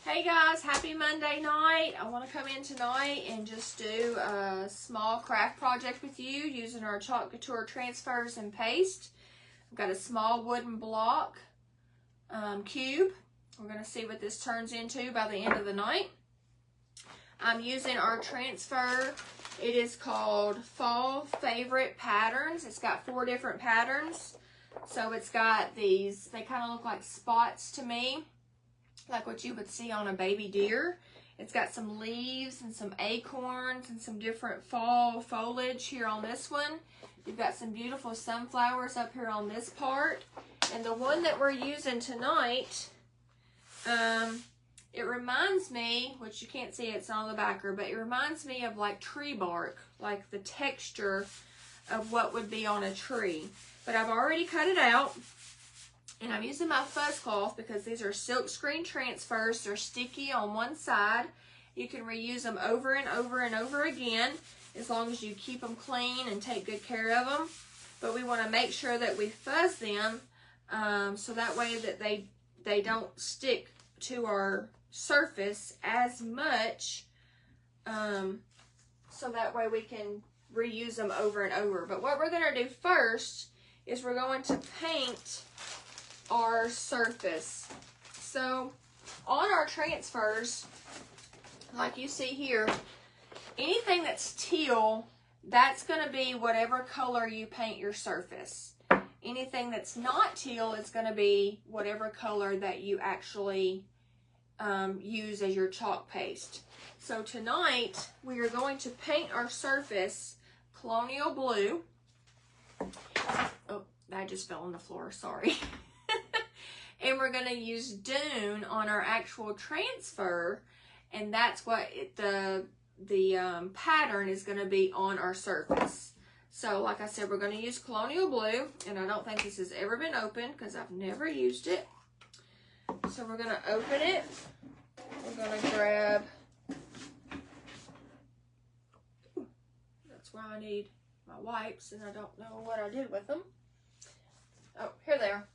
Hey guys, happy Monday night. I want to come in tonight and just do a small craft project with you using our chalk Couture transfers and paste. I've got a small wooden block cube. We're going to see what this turns into by the end of the night. I'm using our transfer. It is called Fall Favorite Patterns. It's got 4 different patterns. So it's got these, they kind of look like spots to me, like what you would see on a baby deer. It's got some leaves and some acorns and some different fall foliage here on this one. You've got some beautiful sunflowers up here on this part. And the one that we're using tonight, it reminds me, which you can't see, it's on the backer, but it reminds me of like tree bark, like the texture of what would be on a tree. But I've already cut it out. And I'm using my fuzz cloth because these are silk screen transfers. They're sticky on one side. You can reuse them over and over and over again as long as you keep them clean and take good care of them. But we want to make sure that we fuzz them so that way that they don't stick to our surface as much, so that way we can reuse them over and over. But what we're going to do first is we're going to paint our surface. So on our transfers, like you see here, anything that's teal, that's going to be whatever color you paint your surface. Anything that's not teal is going to be whatever color that you actually use as your chalk paste. So tonight we are going to paint our surface colonial blue. Oh, that just fell on the floor, sorry. And we're going to use Dune on our actual transfer, and that's what the pattern is going to be on our surface. So like I said, we're going to use colonial blue, and I don't think this has ever been opened because I've never used it. So we're going to open it. We're going to grab, that's why I need my wipes, and I don't know what I did with them. Oh, here they are.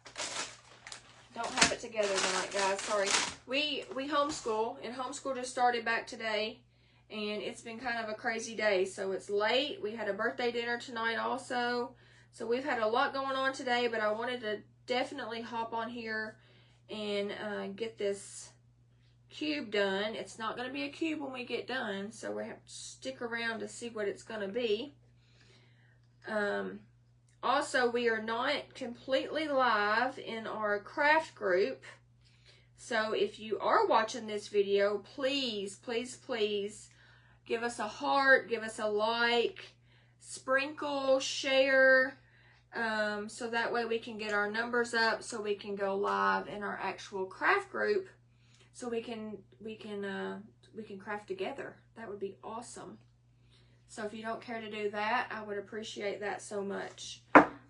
Don't have it together tonight, guys. Sorry. We homeschool, and homeschool just started back today, and it's been kind of a crazy day. So it's late. We had a birthday dinner tonight also. So we've had a lot going on today, but I wanted to definitely hop on here and get this cube done. It's not going to be a cube when we get done, so we have to stick around to see what it's going to be. Also, we are not completely live in our craft group. So if you are watching this video, please, please, please give us a heart, give us a like, sprinkle, share, so that way we can get our numbers up so we can go live in our actual craft group so we can craft together. That would be awesome. So if you don't care to do that, I would appreciate that so much.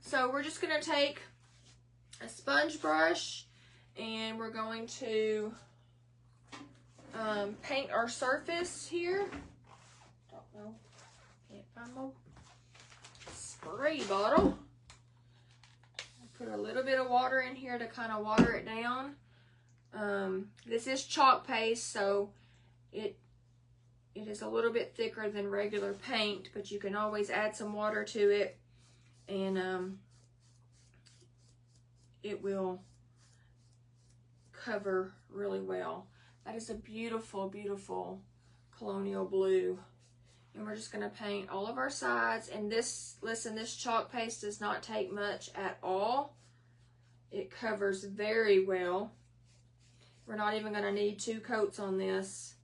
So we're just going to take a sponge brush and we're going to paint our surface here. Don't know. Can't find my spray bottle. Put a little bit of water in here to kind of water it down. This is chalk paste, so it is a little bit thicker than regular paint, but you can always add some water to it, and it will cover really well. That is a beautiful, beautiful colonial blue. And we're just going to paint all of our sides. And this, listen, this chalk paste does not take much at all. It covers very well. We're not even going to need 2 coats on this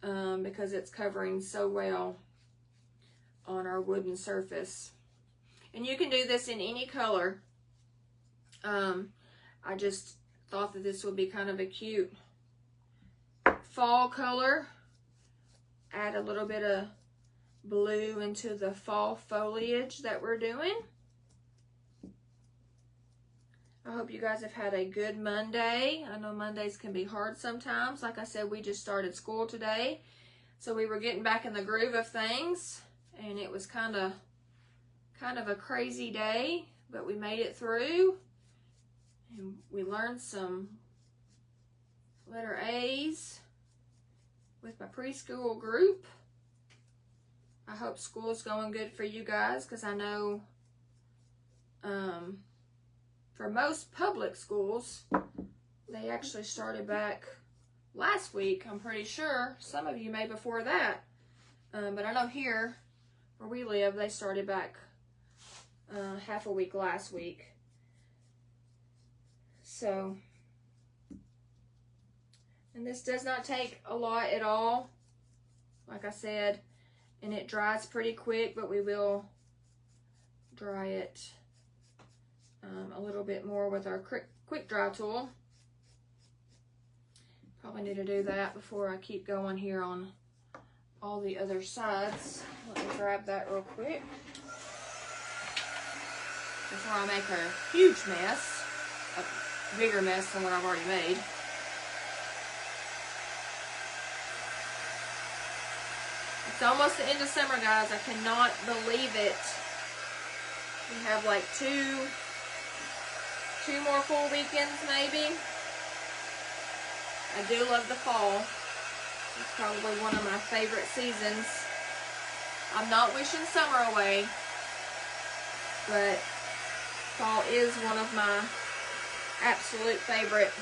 because it's covering so well on our wooden surface. And you can do this in any color. I just thought that this would be kind of a cute fall color. Add a little bit of blue into the fall foliage that we're doing. I hope you guys have had a good Monday. I know Mondays can be hard sometimes. Like I said, we just started school today, so we were getting back in the groove of things, and it was kind of a crazy day, but we made it through, and we learned some letter A's. preschool group. I hope school is going good for you guys, because I know for most public schools, they actually started back last week, I'm pretty sure. Some of you may before that. But I know here, where we live, they started back half a week last week. So, and this does not take a lot at all, like I said, and it dries pretty quick, but we will dry it a little bit more with our quick dry tool. Probably need to do that before I keep going here on all the other sides. Let me grab that real quick before I make a huge mess, a bigger mess than what I've already made. It's almost the end of summer, guys. I cannot believe it. We have like two more full weekends maybe. I do love the fall. It's probably one of my favorite seasons. I'm not wishing summer away, but fall is one of my absolute favorite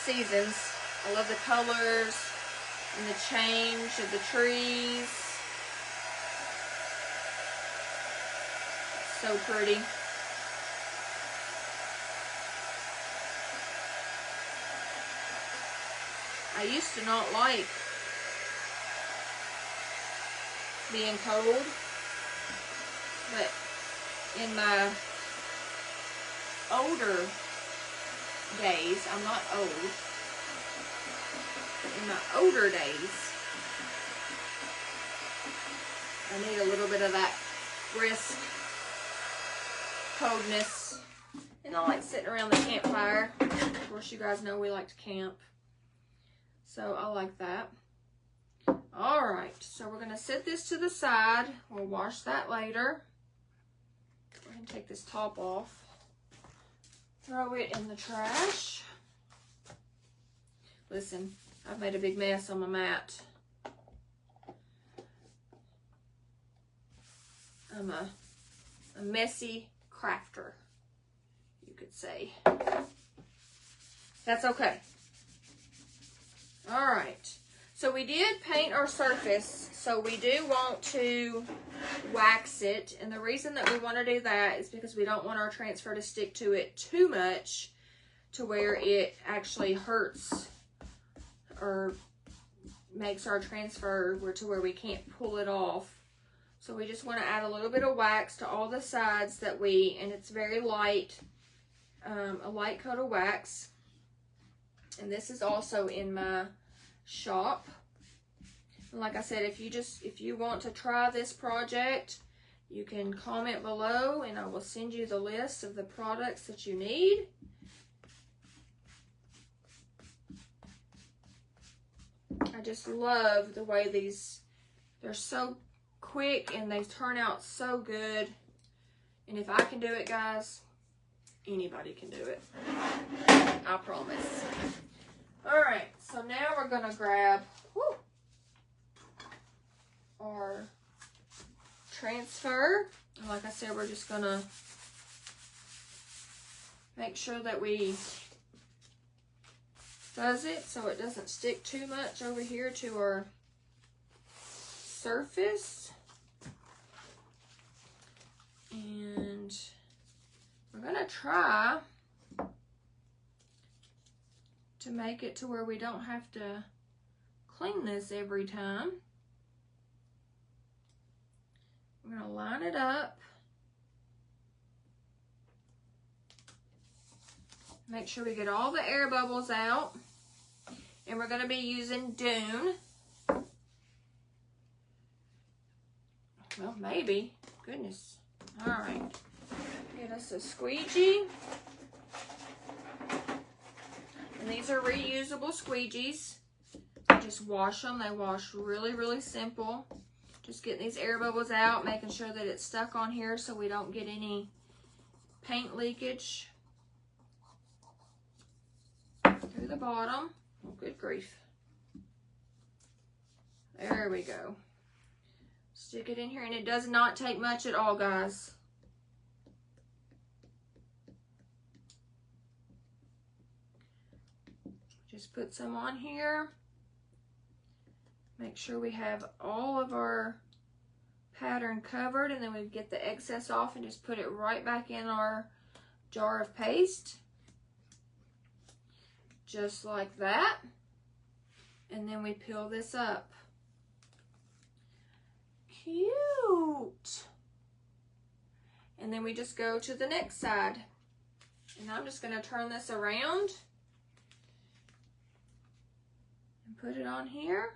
seasons. I love the colors and the change of the trees. It's so pretty. I used to not like being cold, but in my older days, I'm not old, but in my older days, I need a little bit of that brisk coldness. And I like sitting around the campfire. Of course, you guys know we like to camp. So I like that. Alright, so we're going to set this to the side. We'll wash that later. We're going to take this top off. Throw it in the trash. Listen, I've made a big mess on my mat. I'm a messy crafter, you could say. That's okay. Alright, so we did paint our surface, so we do want to wax it, and the reason that we want to do that is because we don't want our transfer to stick to it too much to where it actually hurts or makes our transfer to where we can't pull it off. So we just want to add a little bit of wax to all the sides that and it's very light, a light coat of wax. And this is also in my shop. And like I said, if you want to try this project, you can comment below and I will send you the list of the products that you need. I just love the way they're so quick and they turn out so good. And if I can do it, guys, anybody can do it. I promise. Alright, so now we're going to grab our transfer. And like I said, we're just going to make sure that we fuzz it so it doesn't stick too much over here to our surface. And we're going to try to make it to where we don't have to clean this every time. We're going to line it up. Make sure we get all the air bubbles out. And we're going to be using Dune. Well, maybe. Goodness. All right. Get us a squeegee. And these are reusable squeegees. Just wash them. They wash really, really simple. Just getting these air bubbles out, making sure that it's stuck on here so we don't get any paint leakage through the bottom. Oh, good grief. There we go. Stick it in here, and it does not take much at all, guys. Just put some on here. Make sure we have all of our pattern covered, and then we get the excess off and just put it right back in our jar of paste. Just like that. And then we peel this up. Cute. And then we just go to the next side. And I'm just going to turn this around and put it on here.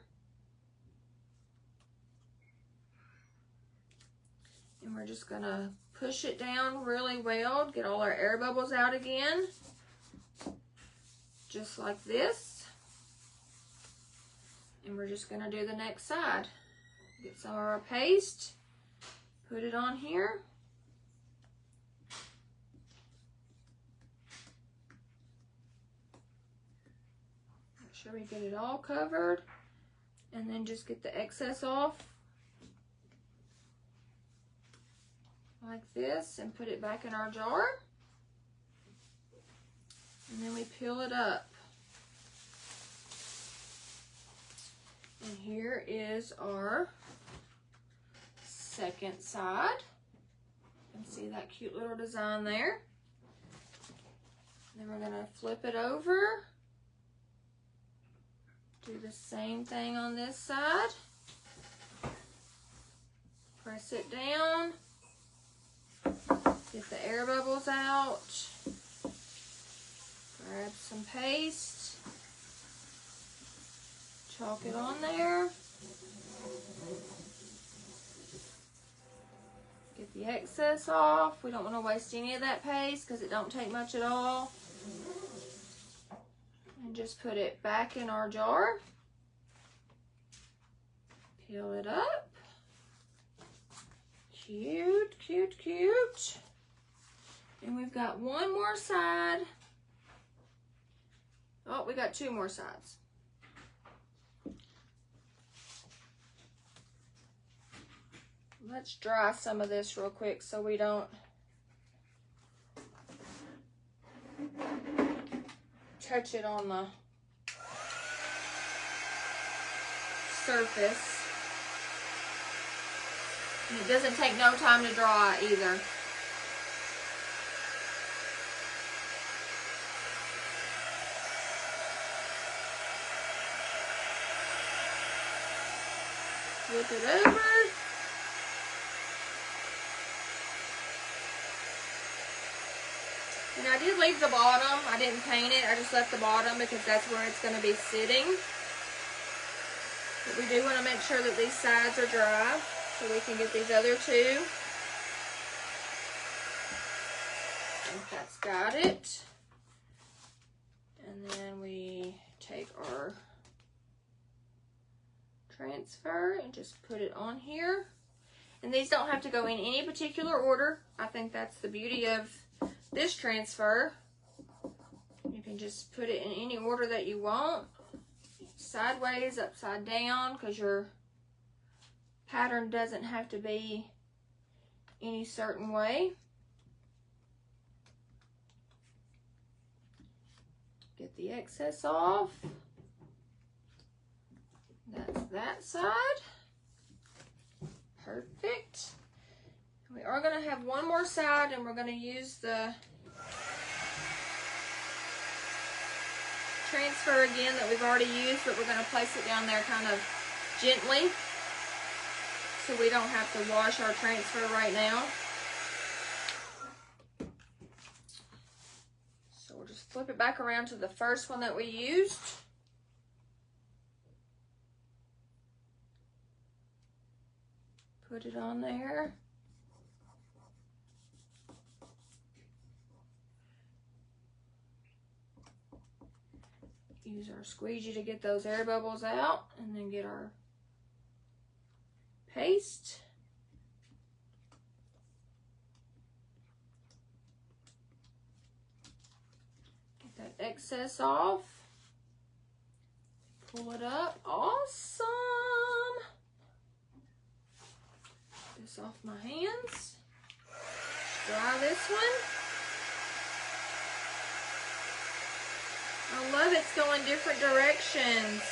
And we're just going to push it down really well, get all our air bubbles out again. Just like this. And we're just going to do the next side. Get some of our paste, put it on here. Make sure we get it all covered, and then just get the excess off like this and put it back in our jar. And then we peel it up. And here is our second side. You can see that cute little design there. Then we're going to flip it over. Do the same thing on this side. Press it down. Get the air bubbles out. Grab some paste. Chalk it on there. Get the excess off. We don't want to waste any of that paste because it don't take much at all. And just put it back in our jar. Peel it up. Cute, cute, cute. And we've got one more side. Oh, we got two more sides. Let's dry some of this real quick so we don't touch it on the surface. And it doesn't take no time to dry either. Flip it over. And I did leave the bottom. I didn't paint it. I just left the bottom because that's where it's going to be sitting. But we do want to make sure that these sides are dry so we can get these other two. I think that's got it. And then we take our transfer and just put it on here. And these don't have to go in any particular order. I think that's the beauty of this transfer. You can just put it in any order that you want. Sideways, upside down, because your pattern doesn't have to be any certain way. Get the excess off. That's that side. Perfect. We are going to have one more side, and we're going to use the transfer again that we've already used, but we're going to place it down there kind of gently so we don't have to wash our transfer right now. So we'll just flip it back around to the first one that we used. Put it on there. Use our squeegee to get those air bubbles out, and then get our paste. Get that excess off. pull it up. Awesome. This off my hands. Dry this one. I love it's going different directions.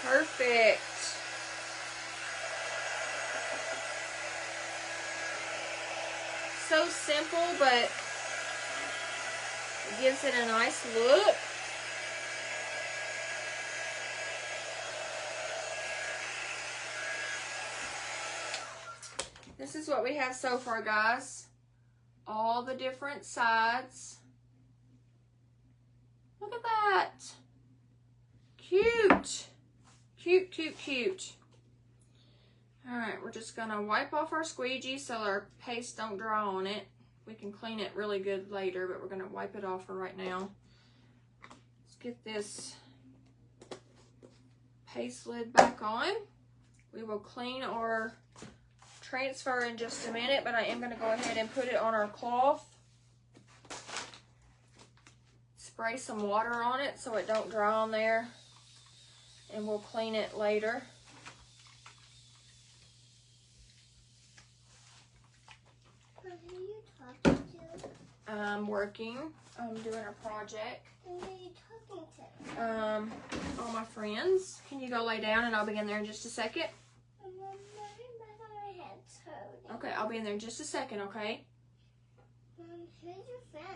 Perfect. So simple, but it gives it a nice look. This is what we have so far, guys. All the different sides. Look at that. Cute. Cute, cute, cute. All right, we're just gonna wipe off our squeegee so our paste don't dry on it. We can clean it really good later, but we're gonna wipe it off for right now. Let's get this paste lid back on. We will clean our transfer in just a minute, but I am gonna go ahead and put it on our cloth. Spray some water on it so it don't dry on there, and we'll clean it later. I'm working. I'm doing a project. Who are you talking to? All my friends. Can you go lay down and I'll be in there in just a second? My head's hurting. Okay, I'll be in there in just a second, okay? Who's your friend?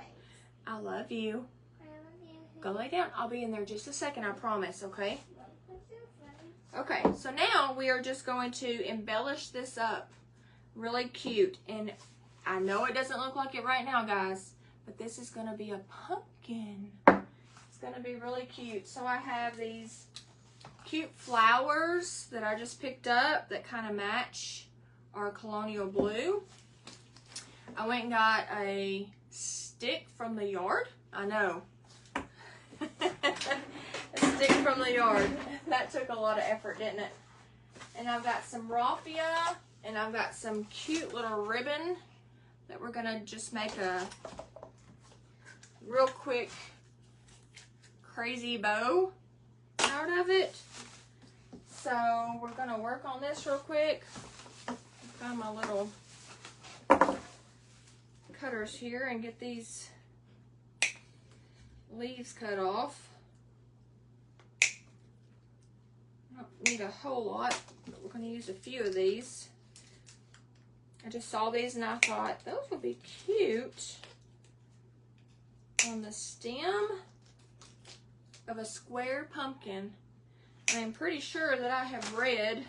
I love you. I love you. Go lay down. I'll be in there in just a second, I promise, okay? Who's your friend? Okay, so now we are just going to embellish this up. Really cute. And I know it doesn't look like it right now, guys, but this is going to be a pumpkin. It's going to be really cute. So I have these cute flowers that I just picked up that kind of match our colonial blue. I went and got a stick from the yard. I know. A stick from the yard. That took a lot of effort, didn't it? And I've got some raffia, and I've got some cute little ribbon that we're gonna just make a real quick crazy bow out of it. So we're gonna work on this real quick. I've got my little cutters here and get these leaves cut off. I don't need a whole lot, but we're gonna use a few of these. I just saw these and I thought those would be cute on the stem of a square pumpkin. I'm pretty sure that I have read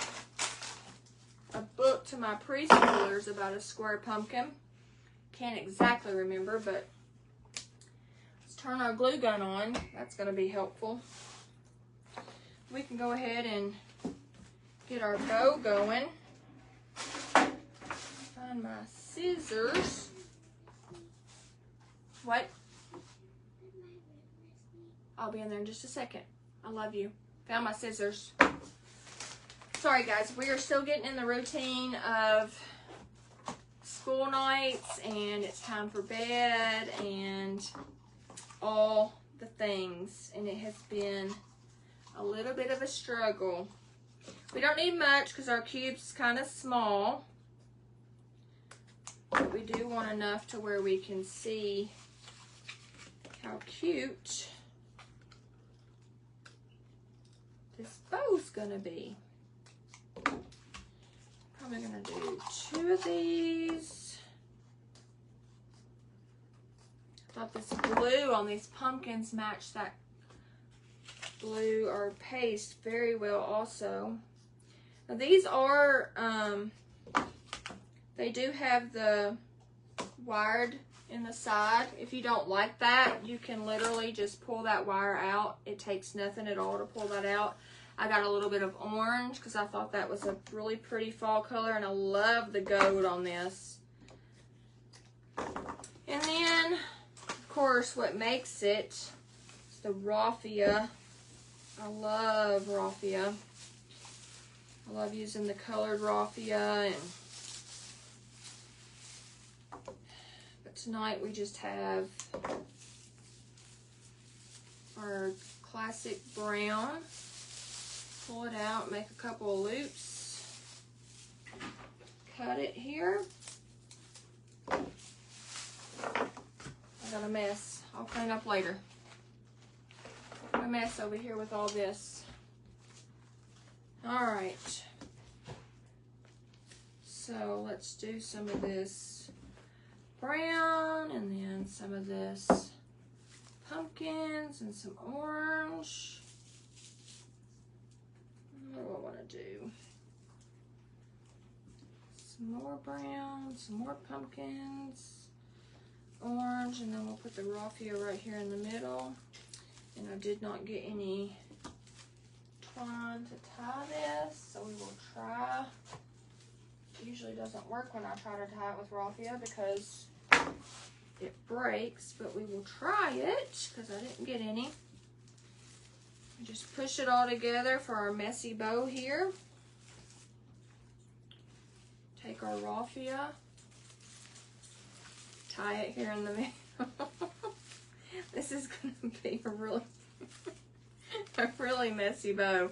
a book to my preschoolers about a square pumpkin. Can't exactly remember, but let's turn our glue gun on. That's going to be helpful. We can go ahead and get our bow going. Find my scissors. What? I'll be in there in just a second. I love you. Found my scissors. Sorry guys, we are still getting in the routine of school nights and it's time for bed and all the things, and it has been a little bit of a struggle. We don't need much because our cube's kind of small. But we do want enough to where we can see how cute this bow's gonna be. Probably gonna do 2 of these. I thought this blue on these pumpkins matched that blue or paste very well also. Now these are they do have the wired in the side. If you don't like that, you can literally just pull that wire out. It takes nothing at all to pull that out. I got a little bit of orange because I thought that was a really pretty fall color, and I love the gold on this. And then, of course, what makes it is the raffia. I love raffia. I love using the colored raffia, and but tonight we just have our classic brown. Pull it out, make a couple of loops, cut it here. I got a mess. I'll clean up later. A mess over here with all this. All right. So let's do some of this brown and then some of this pumpkins and some orange. What do I want to do? Some more brown, some more pumpkins, orange, and then we'll put the raffia right here in the middle. And I did not get any twine to tie this, so we will try. It usually doesn't work when I try to tie it with raffia because it breaks, but we will try it because I didn't get any. Just push it all together for our messy bow here. Take our raffia, tie it here in the middle. This is going to be a really messy bow.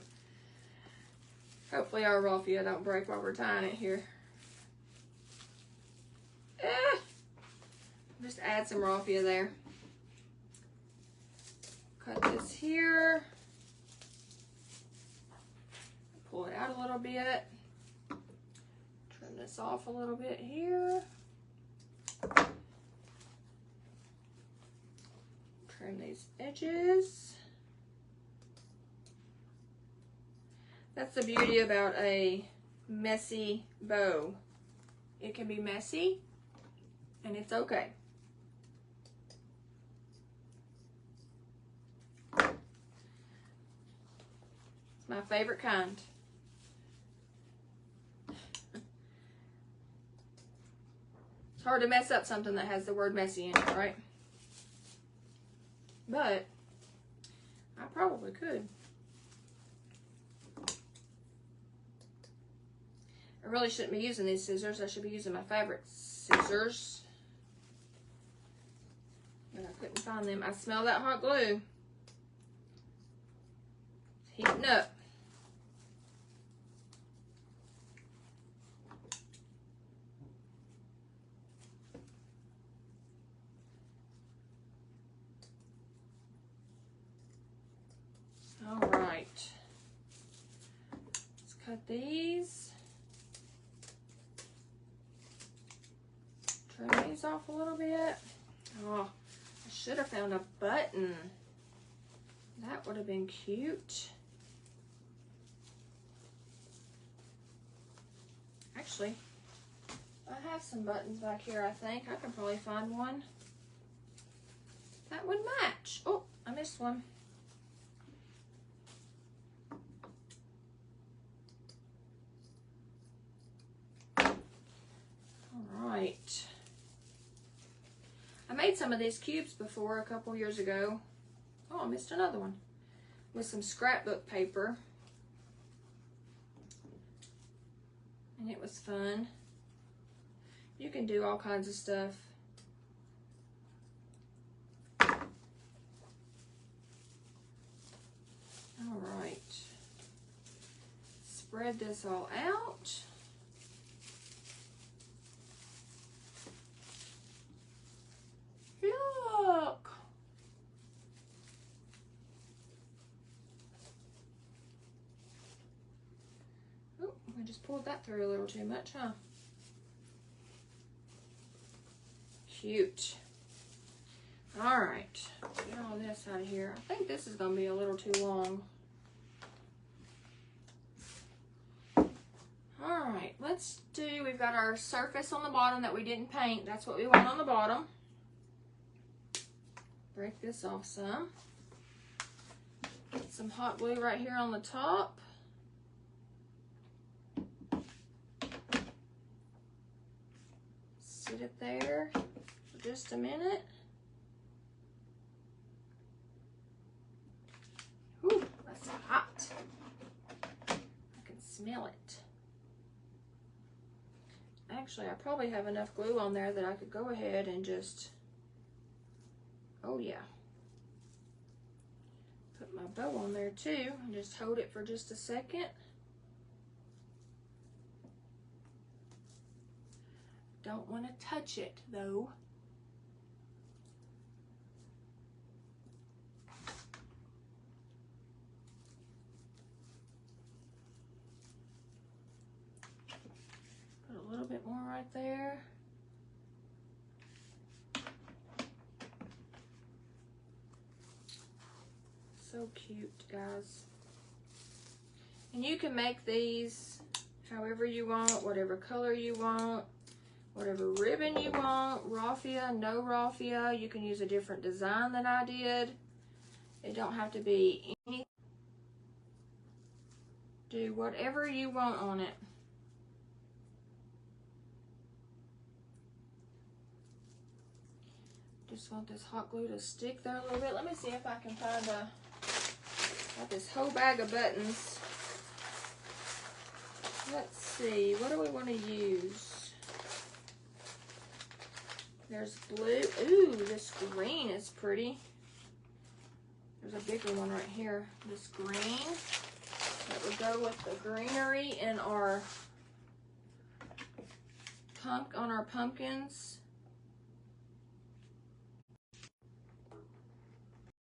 Hopefully our raffia don't break while we're tying it here. Just add some raffia there. Cut this here. Pull it out a little bit. Turn this off a little bit here. Trim these edges. That's the beauty about a messy bow. It can be messy, and it's okay. It's my favorite kind. It's hard to mess up something that has the word messy in it, right? But I probably could. I really shouldn't be using these scissors. I should be using my favorite scissors. But I couldn't find them. I smell that hot glue. It's heating up. All right. Let's cut these. Trim these off a little bit. Oh, I should have found a button. That would have been cute. Actually, I have some buttons back here, I think. I can probably find one that would match. Oh, I missed one. All right. I made some of these cubes before a couple years ago. Oh, I missed another one. With some scrapbook paper. And it was fun. You can do all kinds of stuff. All right. Spread this all out. Look. Oh, I just pulled that through a little too much, huh? Cute. All right, get all this out of here. I think this is gonna be a little too long. All right, let's do, we've got our surface on the bottom that we didn't paint. That's what we want on the bottom. Break this off some. Get some hot glue right here on the top. Sit it there for just a minute. Ooh, that's hot. I can smell it. Actually, I probably have enough glue on there that I could go ahead and just, oh yeah. Put my bow on there too and just hold it for just a second. Don't want to touch it though. Put a little bit more right there. So cute, guys. And you can make these however you want, whatever color you want, whatever ribbon you want, raffia, no raffia. You can use a different design than I did. It don't have to be any. Do whatever you want on it. Just want this hot glue to stick there a little bit. Let me see if I can find got this whole bag of buttons. Let's see, what do we want to use? There's blue. Ooh, this green is pretty. There's a bigger one right here. This green. That would go with the greenery in our on our pumpkins.